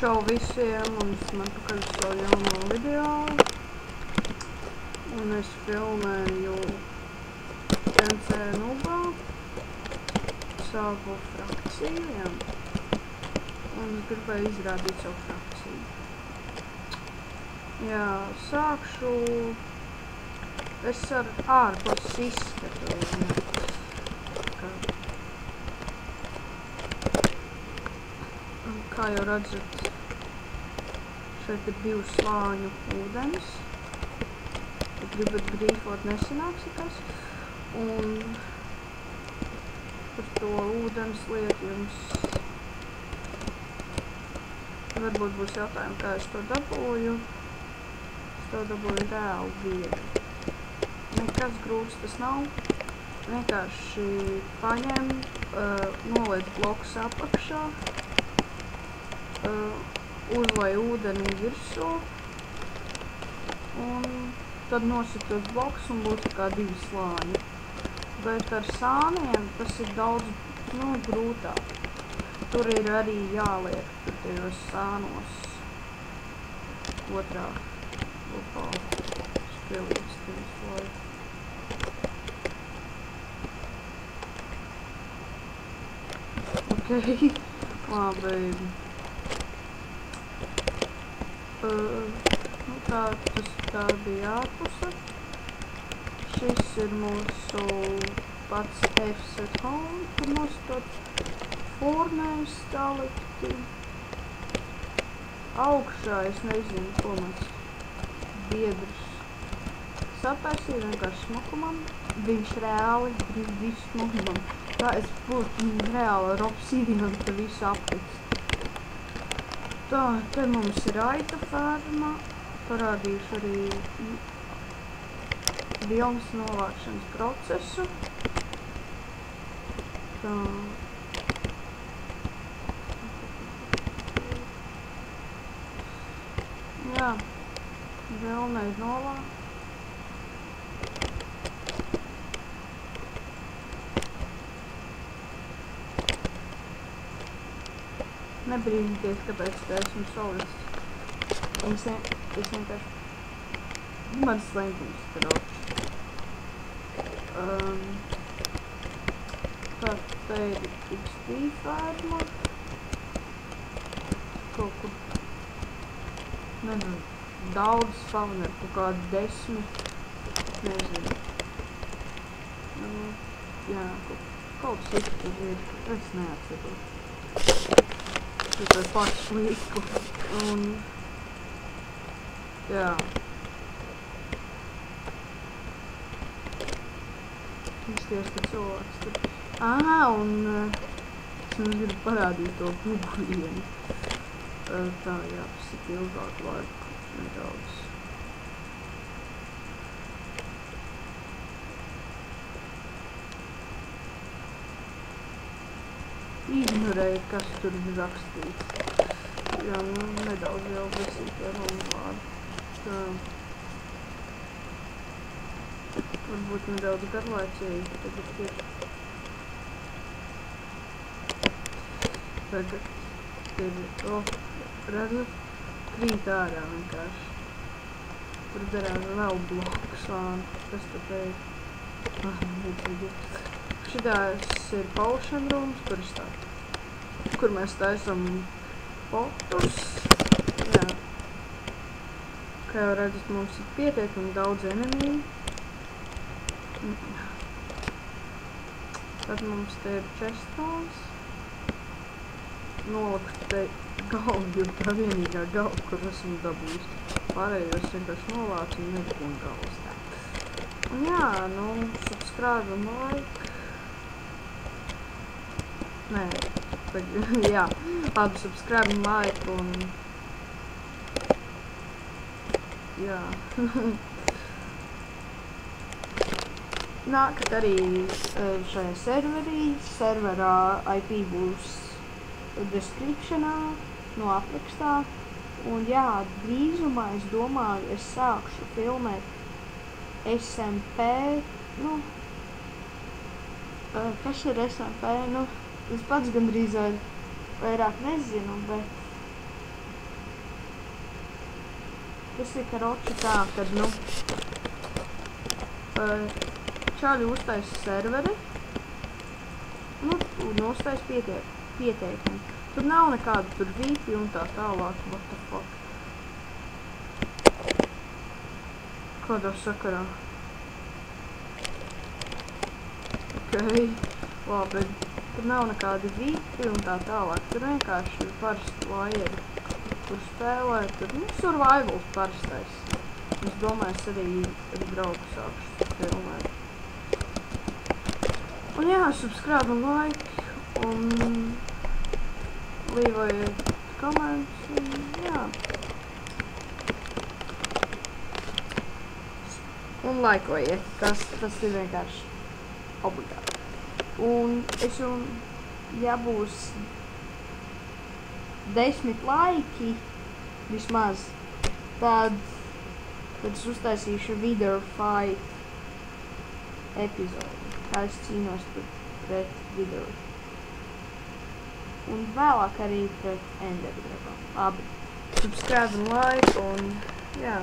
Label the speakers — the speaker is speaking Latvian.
Speaker 1: Čau visiem, un esmu atpakaļ uz savu jauno video. Un es filmēju NC Nubā savu frakciju, jā. Un es gribēju izrādīt savu frakciju. Jā, sākšu es ar ārpuses izskatu, jā. Kā jau redzat, šeit ir 2 slāņu ūdens. Ja gribat grīfot, nesanāks nekas. Un par to ūdens lietu jums varbūt būs jautājumi, kā es to dabūju. Es to dabūju reāli viegli. Nekas grūts tas nav. Vienkārši paņem, noliec blokus apakšā. Uzlai ūdeni virsū un tad nosit tos blokus un būs kā 2 slāņi. Bet ar sāniem tas ir daudz grūtāk. Tur ir arī jāliek tur tajos sānos otrā lupā spilīts slāņi. Ok, labi. Tā bija ārpuse. Šis ir mūsu pats F-set home, kur nostot formēs salikti. Augšā es nezinu, ko mēs biedrs sataisīja, vienkārši smukumam. Viņš reāli grib visu smukumam. Tā es būtu reāli ar obsidianu te visu apliks. Tā, te mums ir aita ferma, parādīšu arī vilnas novākšanas procesu. Tā. Jā, vilna ir novākta. Nebrīnieties, kāpēc te esmu solicis. Es vienkārši mans slēgums trauc. Tā, te ir XP ferma. Kaut kur, nezinu, daudz spawner, kaut kādi 10, nezinu. Jā, kaut kas ir, es neatceros. Tikai pats liku, un, jā. Izties, ka cilvēks tur. Un es jums gribu parādīt to bubuļieni. Tā, jāpasaka ilgāk laiku, nedaudz. Ignorēju, kas tur ir rakstīts. Jā, nedaudz jau besītie runvārdi. Tā. Varbūt nedaudz garlaicīgi tagad ir. Tagad ir, redzat, krīt ārā vienkārši. Tur darās vēl blokus vāni. Kas tad ir? Nedzīgi. Šitās ir potion rooms, kur mēs taisam potus. Jā. Kā jau redzat, mums ir pietiekami daudz enemiju. Tad mums te ir chestons. Noliku te galvu, jo tā vienīgā galva, kur esmu dabūjis. Pārējos vienkārši novācu un nebūtu galvas tā. Un jā, subscribe un like. Nē, jā, labi, subscribe un like un, jā. Nākat arī šajā serverā IP būs descriptionā, no aprakstā. Un jā, drīzumā es domāju, es sākšu filmēt SMP, kas ir SMP, es pats gandrīz vairāk nezinu, bet Tas ir, karoči tā, kad, nu, čaļi uztais serveri, nu, un uztais pieteikumu. Tur nav nekāda tur VP un tā tālāk, what the fuck. Kādā sakarā? Ok, labi, tur nav nekādi VP un tā tālāk. Tur vienkārši ir parasti laieri, kur spēlē, tur, nu, survivals parastais. Es domāju, es arī ar draugu sākšu filmēt. Un jā, subscribe un like, un leave comments, un jā. Un laikojiet, tas ir vienkārši obligāti. Un es ja būs 10 laiki vismaz, tad es uztaisīšu Wither Fight epizodi, kā es cīnos pret Witheru. Un vēlāk arī pret Ender Dragonu. Labi, subscribe un like, un jā.